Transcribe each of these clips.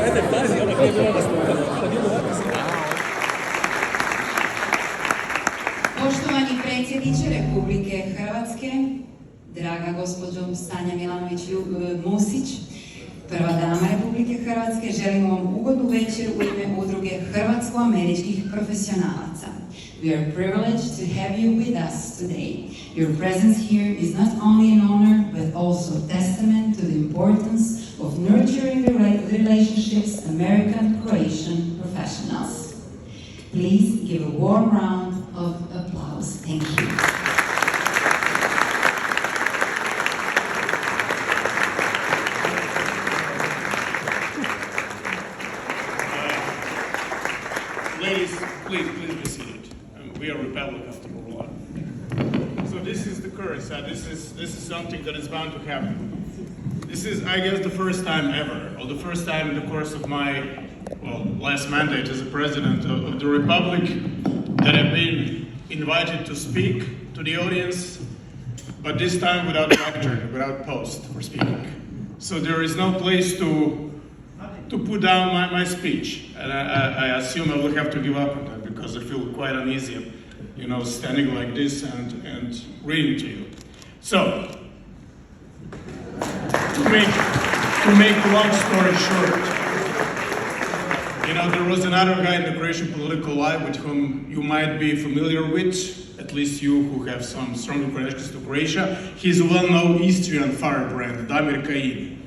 Poštovani predsjedniče Republike Hrvatske, draga gospođo Sanja Milanović-Musić, prva dama Republike Hrvatske, želimo vam ugodnu večer u ime udruge Hrvatsko-američkih profesionalaca. We are privileged to have you with us today. Your presence here is not only an honor, but also a testament to the importance of nurturing the relationships American-Croatian professionals. Please give a warm round of applause. Thank you. Ladies, please be seated. We are a republic after all. So this is the curse. This is something that is bound to happen. This is, I guess, the first time ever, or the first time in the course of my, last mandate as a president of the republic, that I've been invited to speak to the audience, but this time without lecture, without post for speaking. So there is no place to put down my speech, and I assume I will have to give up on that because I feel quite uneasy, standing like this and reading to you. So, to make a long story short, there was another guy in the Croatian political life with whom you might be familiar with, at least you who have some stronger connections to Croatia. He's a well-known Austrian firebrand, Damir Kajin.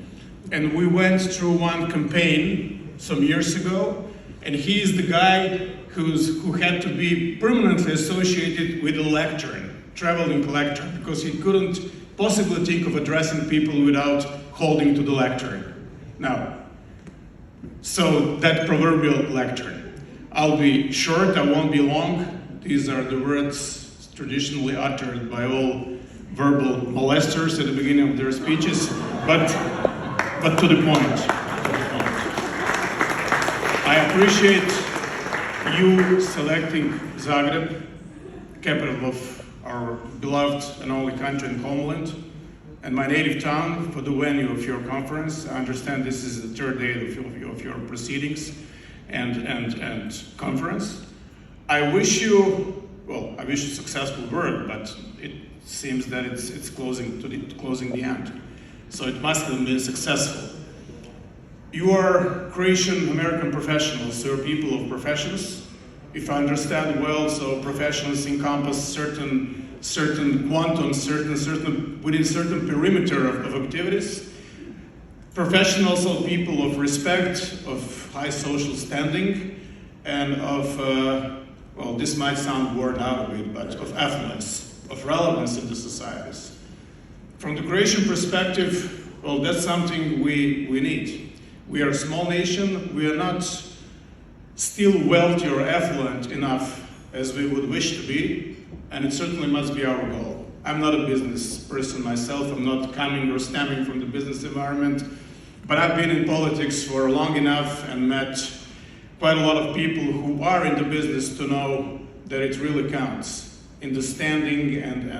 And we went through one campaign some years ago, and he is the guy who had to be permanently associated with a lecturing, traveling lecture, because he couldn't possibly think of addressing people without holding to the lecturing. Now, so that proverbial lecturing. I'll be short, I won't be long. These are the words traditionally uttered by all verbal molesters at the beginning of their speeches, but to the point. I appreciate you selecting Zagreb, capital of our beloved and only country in homeland, and my native town for the venue of your conference. I understand this is the third day of your proceedings and conference. I wish you a successful work, but it seems that it's closing the end. So it must have been successful. You are Croatian American professionals, so you're people of professions. If I understand well, so professionals encompass certain quantum, within certain perimeter of activities. Professionals are people of respect, of high social standing, and of, this might sound worn out a bit, but of affluence, of relevance in the societies. From the Croatian perspective, that's something we need. We are a small nation. We are not still wealthy or affluent enough as we would wish to be, and it certainly must be our goal. I'm not a business person myself. I'm not coming or stemming from the business environment, but I've been in politics for long enough and met quite a lot of people who are in the business to know that it really counts in the standing and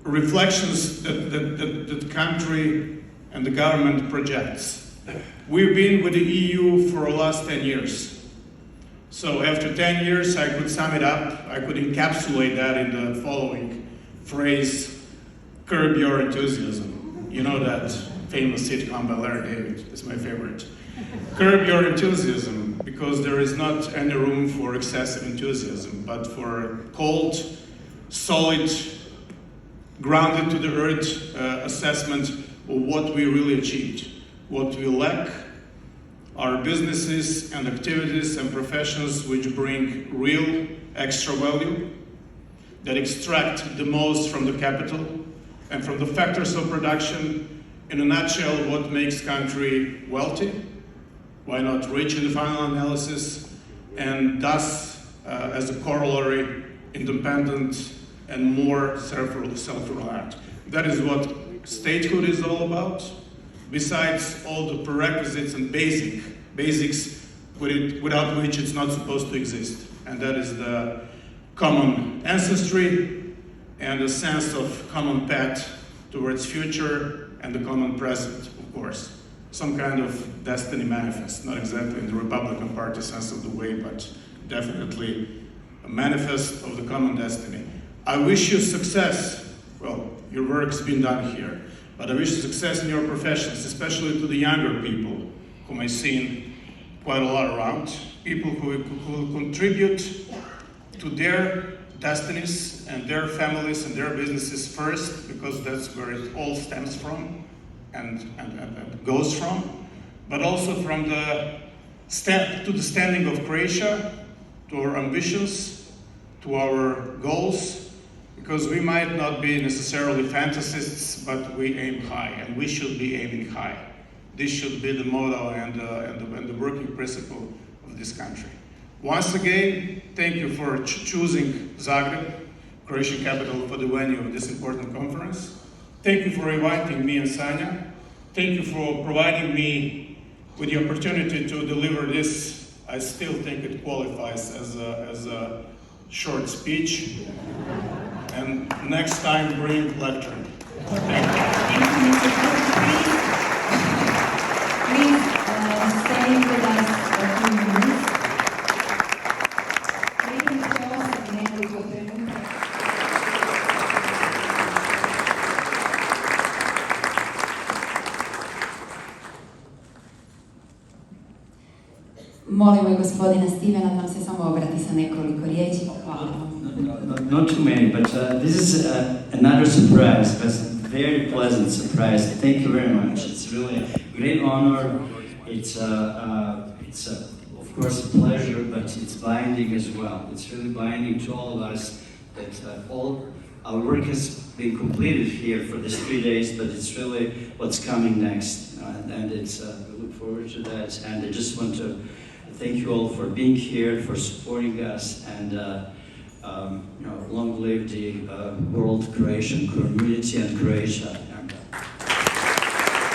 reflections that the country and the government projects. We've been with the EU for the last 10 years. So after 10 years, I could sum it up, I could encapsulate that in the following phrase: curb your enthusiasm. You know that famous sitcom by Larry David, it's my favorite. Curb your enthusiasm, because there is not any room for excessive enthusiasm, but for cold, solid, grounded to the earth assessment of what we really achieved. What we lack are businesses and activities and professions which bring real extra value, that extract the most from the capital and from the factors of production. In a nutshell, what makes country wealthy, why not rich in the final analysis, and thus, as a corollary, independent and more self-reliant. That is what statehood is all about, besides all the prerequisites and basics without which it's not supposed to exist. And that is the common ancestry and a sense of common path towards future and the common present, of course. some kind of destiny manifest, not exactly in the Republican Party sense of the way, but definitely a manifest of the common destiny. I wish you success. Well, your work's been done here, but I wish you success in your professions, especially to the younger people whom I've seen quite a lot around, people who contribute to their destinies and their families and their businesses first, because that's where it all stems from and goes from, but also from the standing of Croatia, to our ambitions, to our goals, because we might not be necessarily fantasists, but we aim high, and we should be aiming high. This should be the motto and the working principle of this country. Once again, thank you for choosing Zagreb, Croatian capital, for the venue of this important conference. Thank you for inviting me and Sanja. Thank you for providing me with the opportunity to deliver this. I still think it qualifies as a short speech. And next time, bring lecture. Thank you. Thank you, Mr. President. Please stay with us for a few minutes. Molimo i gospodina Stevena da nam se samo obrati sa nekoliko riječi. Hvala. Not too many, but this is another surprise, but a very pleasant surprise. Thank you very much. It's really a great honor. It's of course a pleasure, but it's binding as well. It's really binding to all of us that all our work has been completed here for these 3 days, but it's really what's coming next, and it's we look forward to that. And I just want to thank you all for being here, for supporting us, and long live the world Croatian community and Croatia.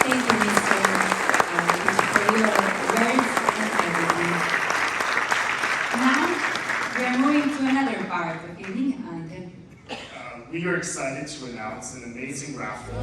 Thank you, Mr. for your words and everything. Now, we are moving to another part of the evening, and we are excited to announce an amazing raffle.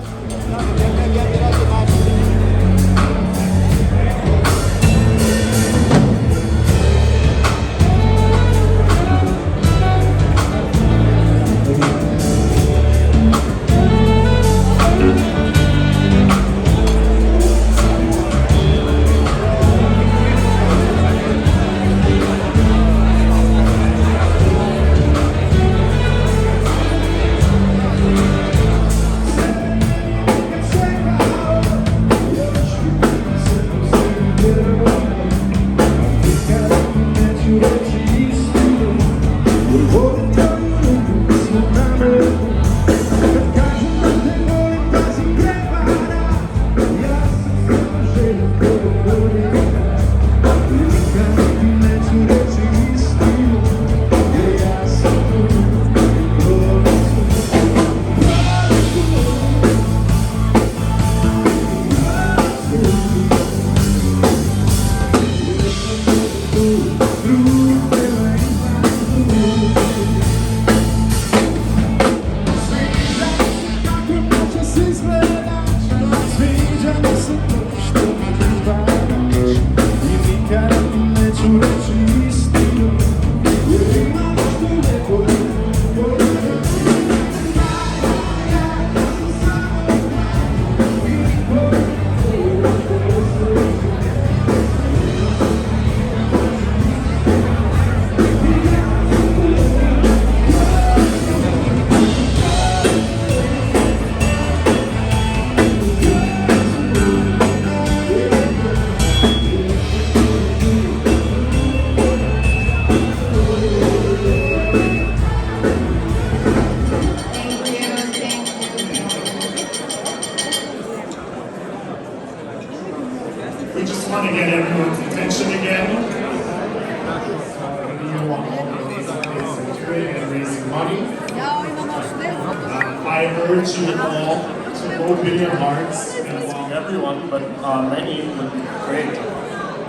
I urge you all to open your hearts and ask everyone, but many would be great.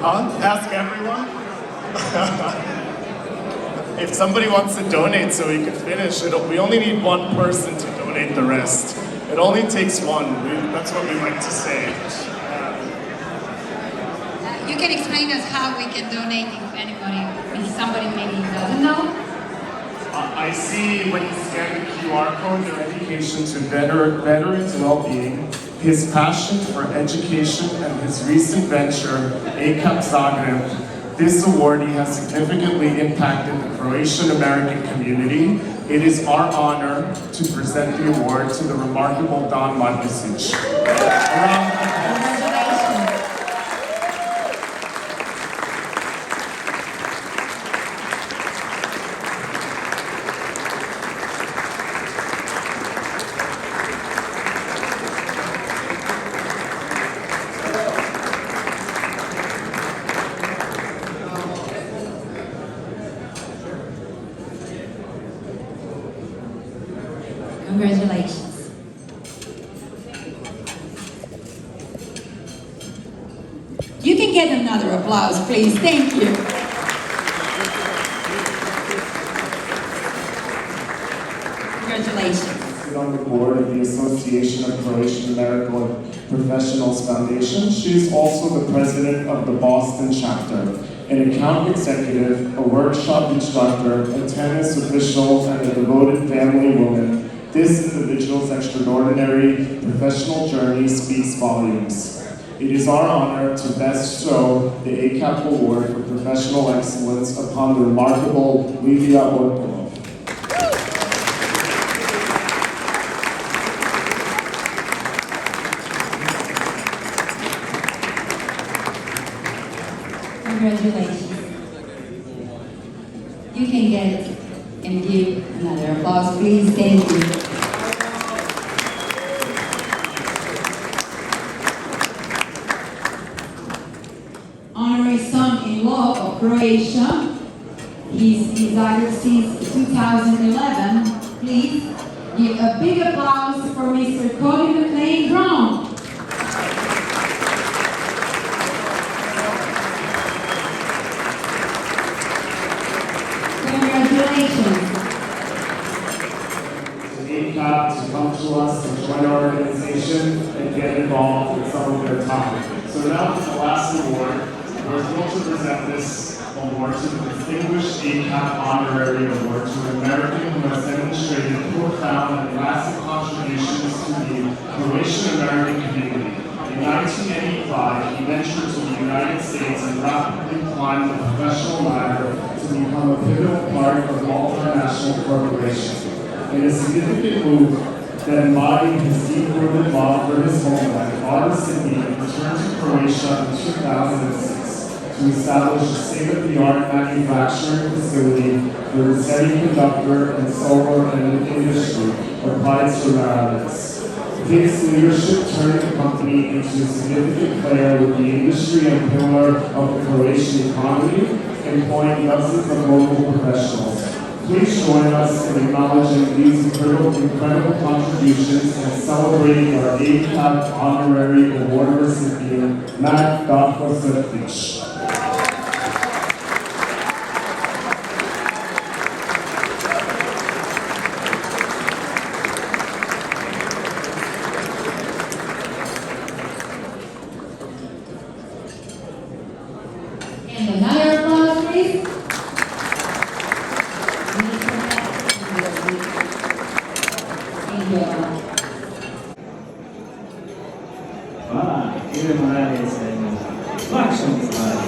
Ask everyone? If somebody wants to donate so we can finish, we only need one person to donate the rest. It only takes one. That's what we like to say. You can explain us how we can donate if somebody maybe doesn't know? I see when you scan the QR code, their dedication to veterans' well-being, his passion for education, and his recent venture, ACAP Zagreb. This awardee has significantly impacted the Croatian American community. It is our honor to present the award to the remarkable Don Markusic. Congratulations. You can get another applause, please. Thank you. Congratulations. On the board of the Association of Croatian American Professionals Foundation. She is also the president of the Boston chapter, an account executive, a workshop instructor, a tennis official, and a devoted family woman. This individual's extraordinary professional journey speaks volumes. It is our honor to best show the ACAP Award for Professional Excellence upon the remarkable Livia Orpolo. Congratulations. You can get and give another applause, please. Thank you. Honorary son-in-law of Croatia. He's in Zagreb since 2011. Please give a big applause for Mr. Cody McLean Brown. Congratulations. ACAP to come to us and join our organization and get involved with some of their time. So now for the last award, we're thrilled to present this award to the Distinguished ACAP Honorary Award to an American who has demonstrated profound and lasting contributions to the Croatian American community. In 1985, he ventured to the United States and rapidly climbed the professional ladder to become a pivotal part of multinational corporations. In a significant move that embodied his deep-rooted love for his homeland, our recipient returned to Croatia in 2006 to establish a state-of-the-art manufacturing facility for the semiconductor and solar industry applied to Milanović. His leadership turned the company into a significant player with the industry and pillar of the Croatian economy, employing dozens of local professionals. Please join us in acknowledging these incredible contributions and celebrating our ACAP Honorary Award recipient, Matt Dujmovic. And another applause, please. Thank you. Hvala, idemo dalje sa jednom lakšom stvari.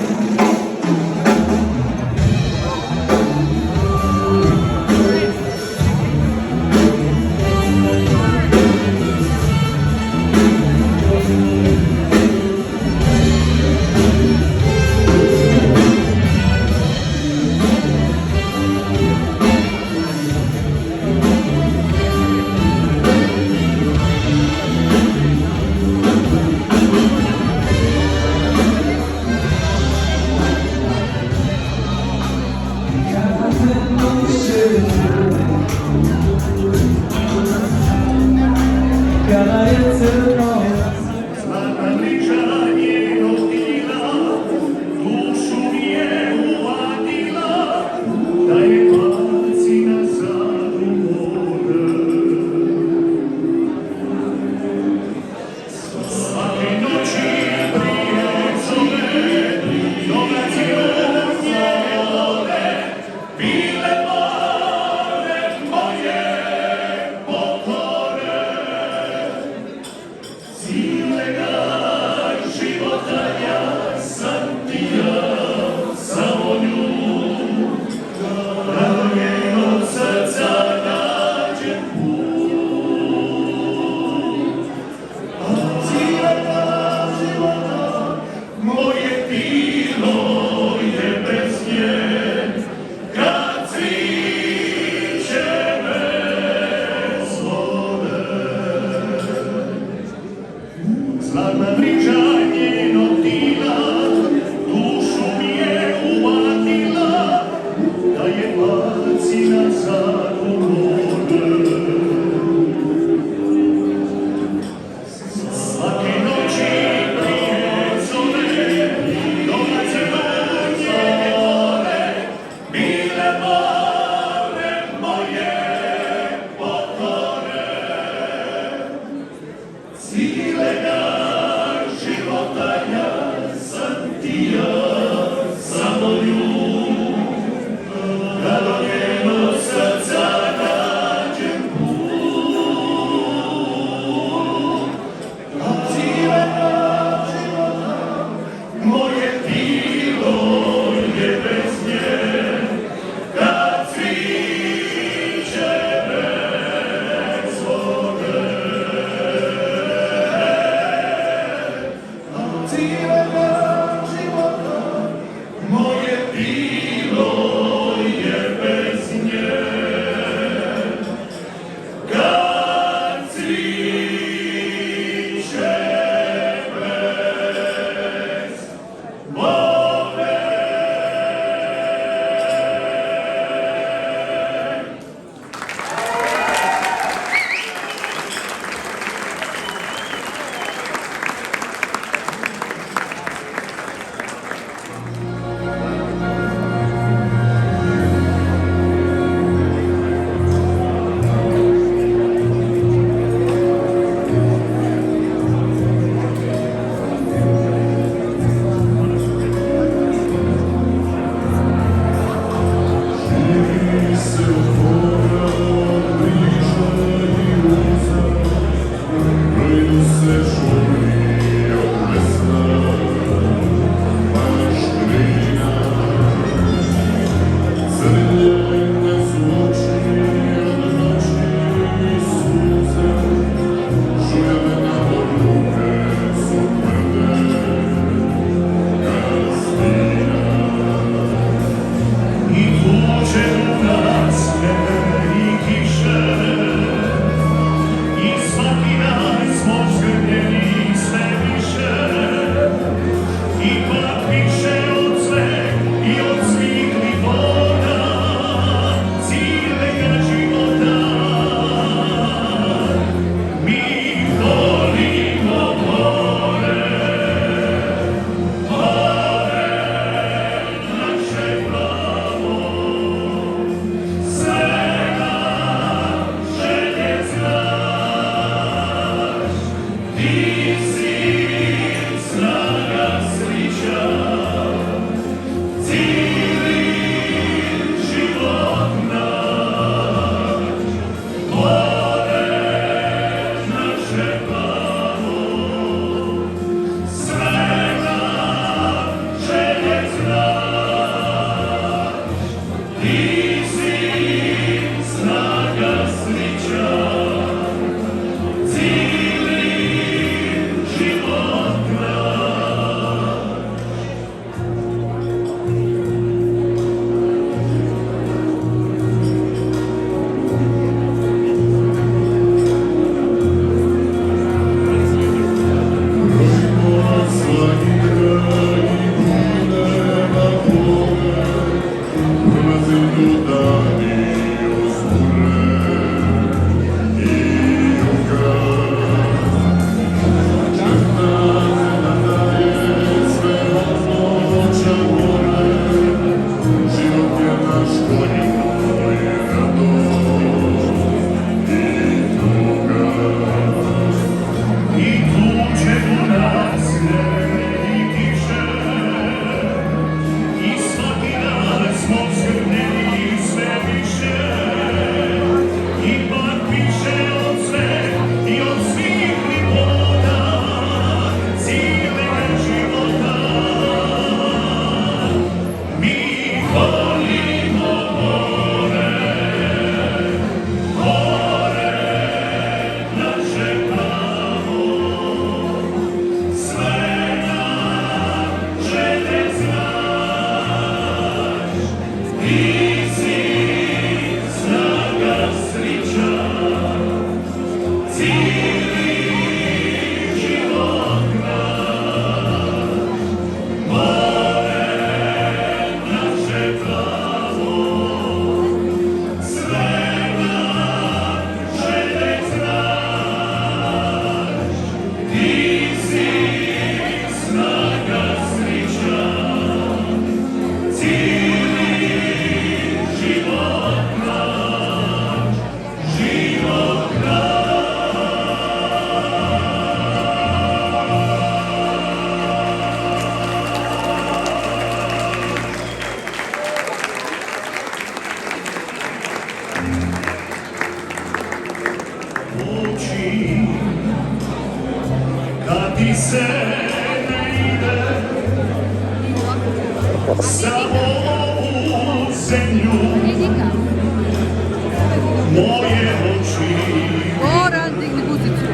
Zoran, digni guzicu.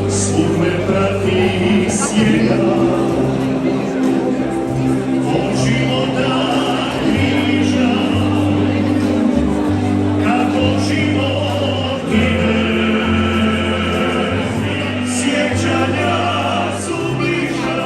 Svud me prati sjena, od života križa, kako život ide, sjećanja su bliža,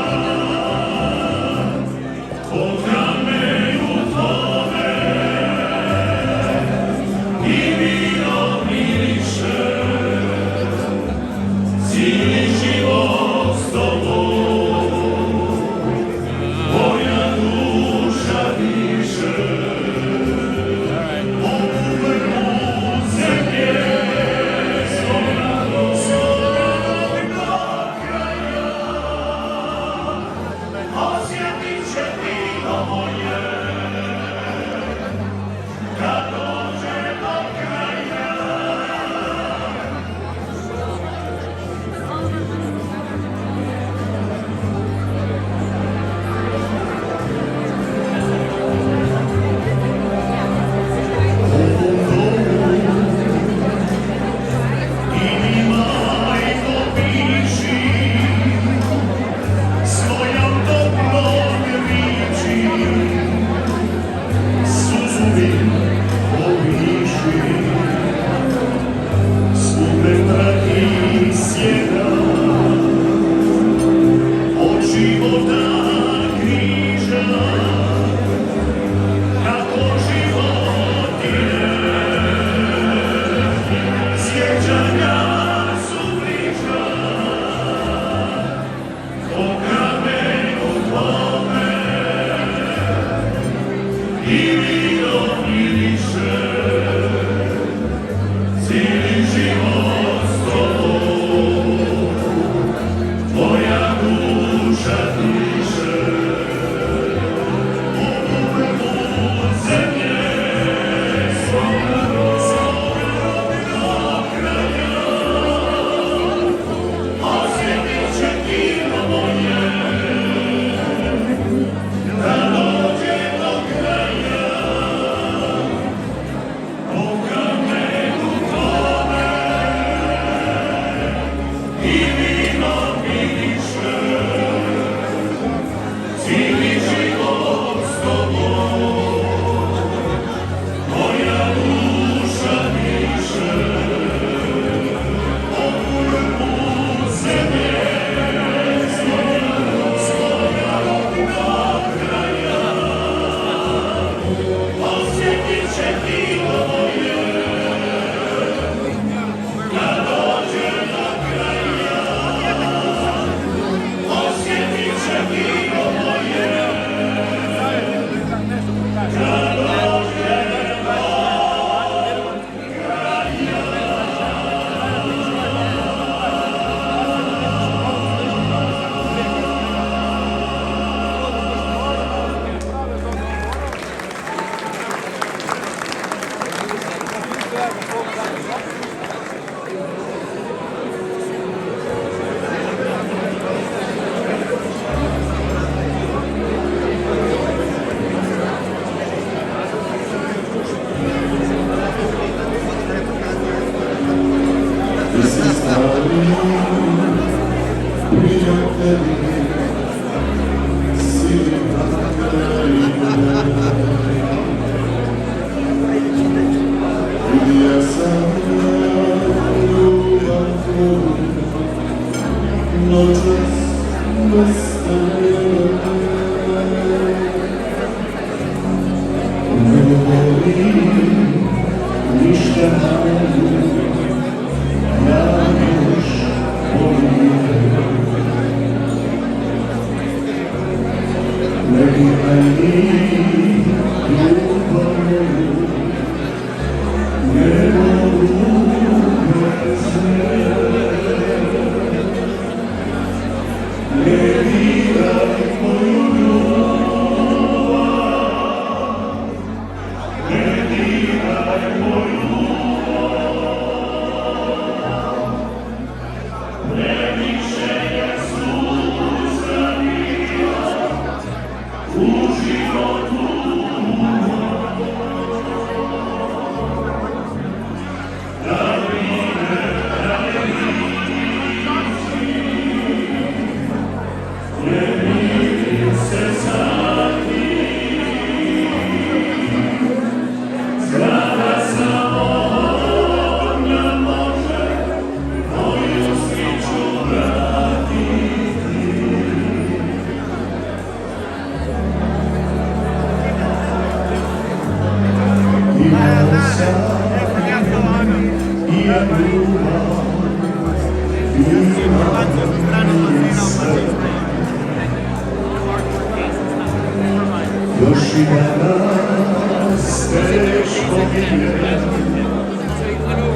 Još i danas teško mi je,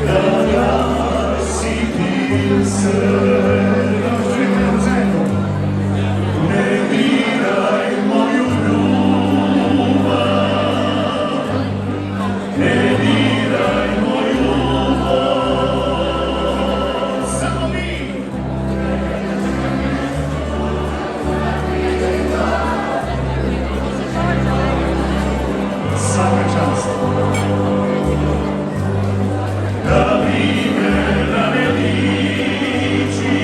kada si ti srećan. Ne diraj moju ljubav, ne diraj moju ljubav. Samo mi! Svaka čast. Da vime da ne liči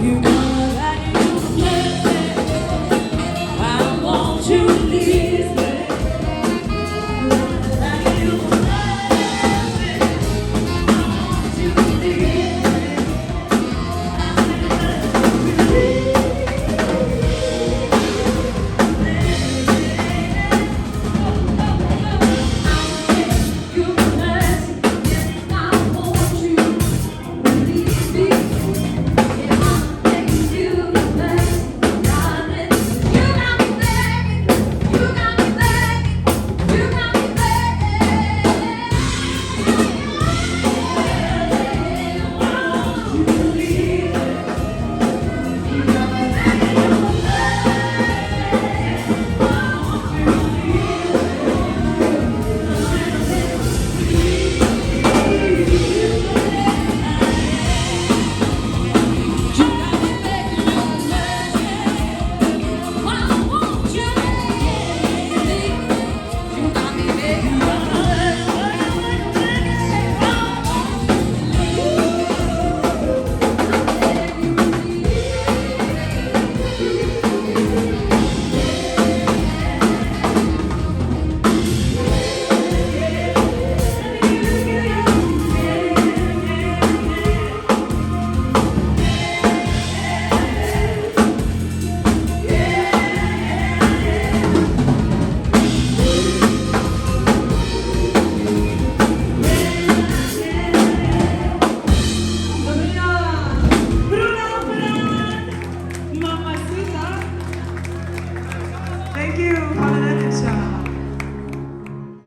You